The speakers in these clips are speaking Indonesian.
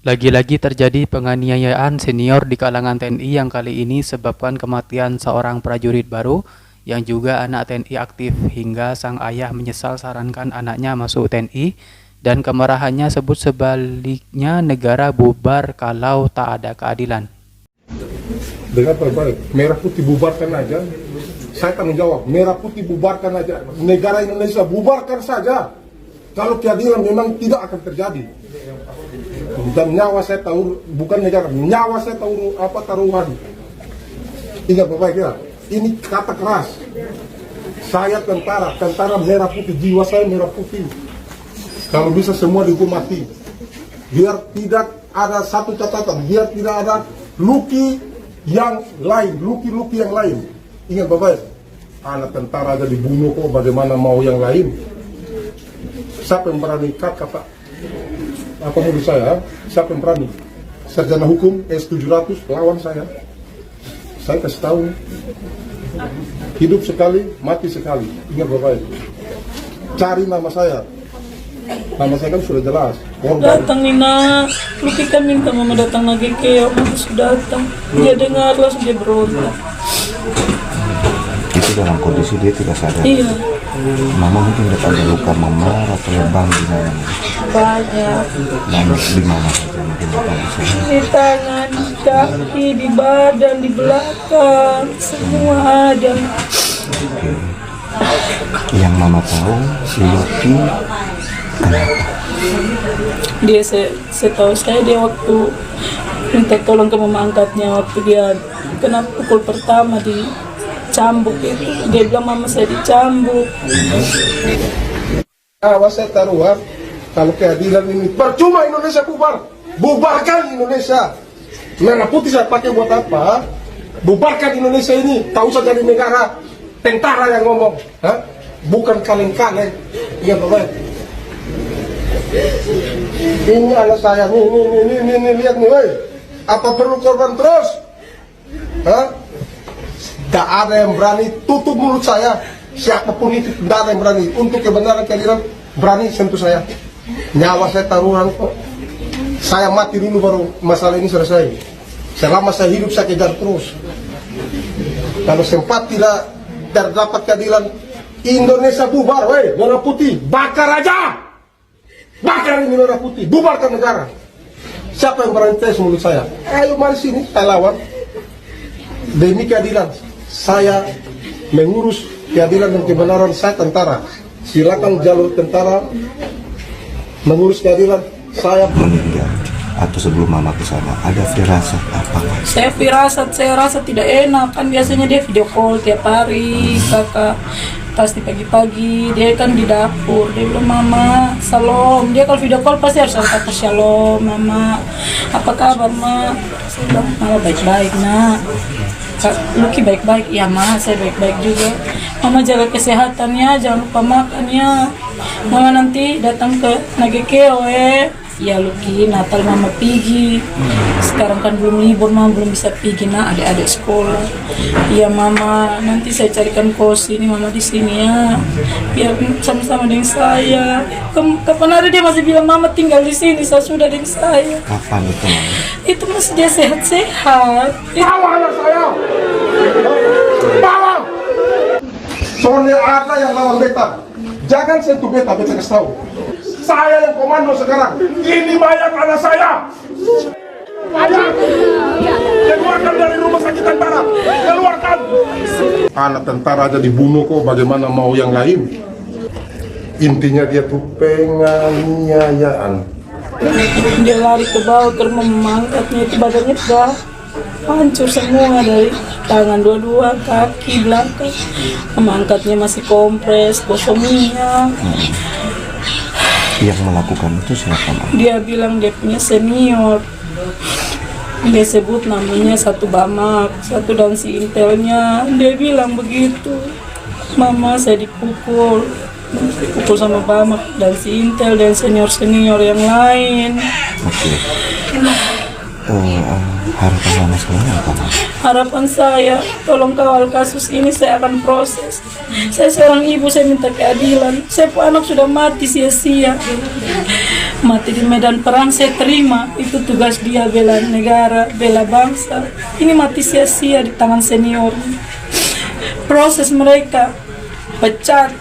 Lagi-lagi terjadi penganiayaan senior di kalangan TNI yang kali ini sebabkan kematian seorang prajurit baru yang juga anak TNI aktif hingga sang ayah menyesal sarankan anaknya masuk TNI dan kemarahannya sebut sebaliknya negara bubar kalau tak ada keadilan. Dengan baik-baik, merah putih bubarkan aja. Saya tanggung jawab, merah putih bubarkan aja. Negara Indonesia bubarkan saja. Kalau keadilan memang tidak akan terjadi. Dan nyawa saya tahu, bukan negara, nyawa saya tahu apa taruhan. Ingat baik-baik ya, ini kata keras. Saya tentara merah putih, jiwa saya merah putih. Kalau bisa semua dihukum mati. Biar tidak ada satu catatan, biar tidak ada luki yang lain, luki-luki yang lain. Ingat baik-baik, anak tentara aja dibunuh kok, bagaimana mau yang lain? Siapa yang berani kata apa menurut saya? Siapa yang berani? Sarjana hukum S700 lawan saya. Saya kasih tahu, hidup sekali, mati sekali. Ingat baik-baik. Cari nama saya. Nama saya kan sudah jelas. Datang Nina, lu kita minta mama datang lagi ke mama sudah datang. Dia dengar langsung dia berontak. Itu dalam kondisi dia tidak sadar. Iya. Mama mungkin ada luka memar atau lebam di mana? Banyak. Banyak di mana saja mungkin Bapak bisa. Di tangan, di kaki, di badan, di belakang, semua ada. Oke. Yang Mama tahu, si Yoki kenapa? Dia setahu saya dia waktu minta tolong ke mama angkatnya waktu dia kena pukul pertama di cambuk itu, dia bilang mama saya dicambuk. Awas saya taruhan, kalau keadilan ini percuma Indonesia bubar, bubarkan Indonesia. Merah putih saya pakai buat apa? Bubarkan Indonesia ini, tahu saja di negara tentara yang ngomong, bukan kaleng-kaleng. Ingat baik. Ini anak saya, ini lihat nih, woi. Apa perlu korban terus? Tidak ada yang berani tutup mulut saya. Siapapun itu tidak ada yang berani. Untuk kebenaran keadilan berani sentuh saya. Nyawa saya taruhan kok. Saya mati dulu baru masalah ini selesai. Selama saya hidup saya kejar terus. Kalau sempat tidak terdapat keadilan, Indonesia bubar, woi, merah putih, bakar aja. Bakar ini merah putih, bubarkan negara. Siapa yang berani tes mulut saya? Ayo mari sini, saya lawan. Demi keadilan, saya mengurus keadilan dan kebenaran, saya tentara. Silakan jalur tentara mengurus keadilan, saya Meninggal atau sebelum Mama ke sana ada firasat apa? Saya rasa tidak enak, kan biasanya dia video call tiap hari, kakak pasti pagi-pagi dia kan di dapur, dia bilang mama salam, dia kalau video call pasti harus ada kata shalom, mama apa kabar ma, saya bilang mama baik-baik nak, Luki baik-baik, ya ma saya baik-baik juga, mama jaga kesehatannya, jangan lupa makannya, mama nanti datang ke Nagekeo ya Luki, Natal mama pergi. Sekarang kan belum libur, mama belum bisa pergi nak, adik-adik sekolah. Iya mama, nanti saya carikan kos ini mama di sini ya. Biar sama-sama dengan saya. Kapan hari dia masih bilang mama tinggal di sini, saya sudah dengan saya. Kapan itu Mama? Itu masih dia sehat-sehat. bawa anak saya. Bawa. Soalnya ada yang lawan beta. Jangan sentuh beta kasih tahu. Saya yang komando sekarang. Ini mayat anak saya. Ayah, keluarkan dari rumah sakit tentara. Keluarkan. Anak tentara aja dibunuh kok. Bagaimana mau yang lain? Intinya dia tuh penganiayaan. Dia lari ke bawah ke rumah mangkatnya, itu badannya sudah hancur semua dari tangan dua-dua, kaki, belakang. Mangkatnya masih kompres, kosong minyak. Yang melakukan itu siapa Mama? Dia bilang dia punya senior. Dia sebut namanya satu Bamak, satu dan si intelnya. Dia bilang begitu. Mama saya dipukul sama Bamak dan si intel dan senior-senior yang lain. Oke. Harapan Mama sekarang apa Mama? Harapan saya, tolong kawal kasus ini, saya akan proses. Saya seorang ibu, saya minta keadilan. Saya pun anak sudah mati sia-sia. mati di medan perang saya terima, itu tugas dia, bela negara, bela bangsa. Ini mati sia-sia di tangan senior. Proses mereka pecat,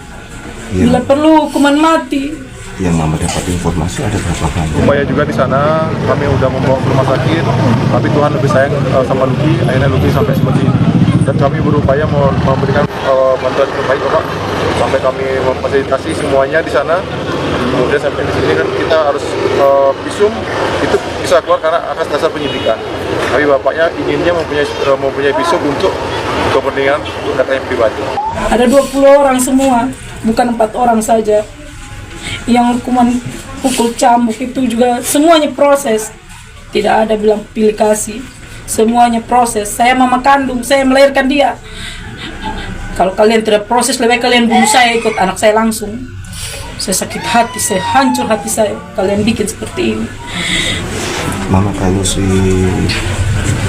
bila perlu hukuman mati. Yang mama dapat informasi ada berapa banyak? Upaya juga di sana, kami udah membawa ke rumah sakit, tapi Tuhan lebih sayang sama Luki, akhirnya Luki sampai seperti ini. Dan kami berupaya memberikan bantuan terbaik Bapak, sampai kami memfasilitasi semuanya di sana. Kemudian sampai di sini kan kita harus visum itu bisa keluar karena atas dasar penyidikan. Tapi bapaknya inginnya mempunyai visum untuk kepentingan untuk datanya pribadi. Ada 20 orang semua, bukan 4 orang saja. Yang hukuman pukul cambuk itu juga semuanya proses. Tidak ada bilang pilih kasih. Semuanya proses. Saya mama kandung, saya melahirkan dia. Kalau kalian tidak proses, lebih kalian bunuh saya, ikut anak saya langsung. Saya sakit hati, saya hancur hati saya. Kalian bikin seperti ini. Mama, kalau si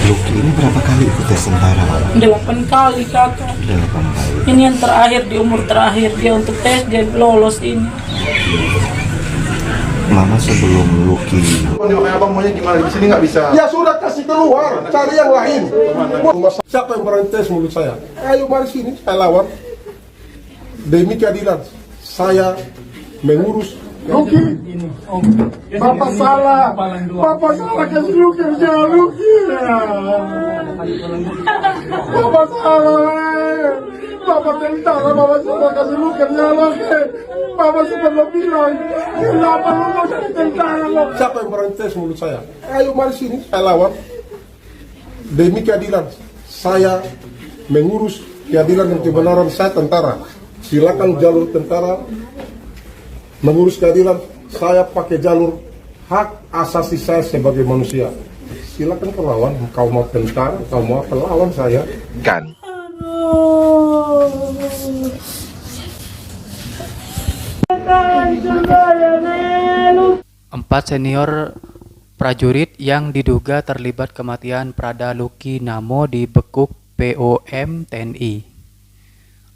Luki ini berapa kali ikut tes tentara? 8 kali kakak. 8 kali. Ini yang terakhir, di umur terakhir dia untuk tes, dia lolos ini. Mama sebelum Luki. Abang maunya gimana? Di sini nggak bisa. Ya sudah, kasih keluar, cari yang lain. Siapa yang berani tes mulut saya? Ayo mari sini, saya lawan. Demi keadilan, saya mengurus. Luki, Bapak salah. Bapak salah kasih Luki, jangan Luki. Bapak salah. Bapak tentara, Bapak salah kasih Luki, jangan Luki. Bapak sudah bilang, kenapa lu mau jadi tentara? Siapa yang berani tes mulut saya? Ayo mari sini, saya lawan. Demi keadilan, saya mengurus keadilan dan kebenaran, saya tentara. Silakan jalur tentara mengurus keadilan, saya pakai jalur hak asasi saya sebagai manusia. Silakan kau lawan, kau mau tentara, kau mau apa, lawan saya. Kan. Empat senior prajurit yang diduga terlibat kematian Prada Luki Namo dibekuk POM TNI.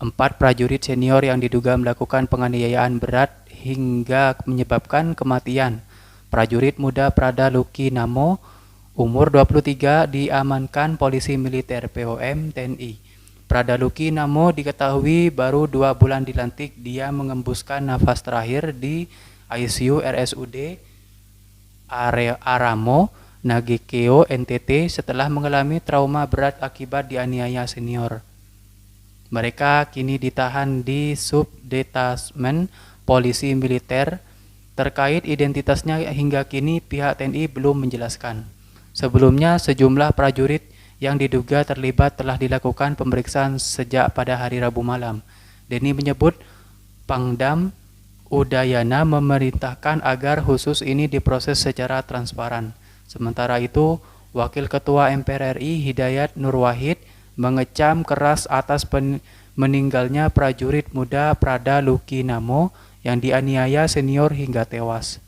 4 prajurit senior yang diduga melakukan penganiayaan berat hingga menyebabkan kematian prajurit muda Prada Luki Namo umur 23 diamankan polisi militer POM TNI. Prada Luki Namo diketahui baru 2 bulan dilantik. Dia mengembuskan nafas terakhir di ICU RSUD Aramo Nagekeo NTT setelah mengalami trauma berat akibat dianiaya senior. Mereka kini ditahan di Subdetasmen Polisi Militer. Terkait identitasnya hingga kini pihak TNI belum menjelaskan. Sebelumnya sejumlah prajurit yang diduga terlibat telah dilakukan pemeriksaan sejak pada hari Rabu malam. Denny menyebut Pangdam Udayana memerintahkan agar khusus ini diproses secara transparan. Sementara itu, Wakil Ketua MPR RI Hidayat Nur Wahid mengecam keras atas meninggalnya prajurit muda Prada Luki Namo yang dianiaya senior hingga tewas.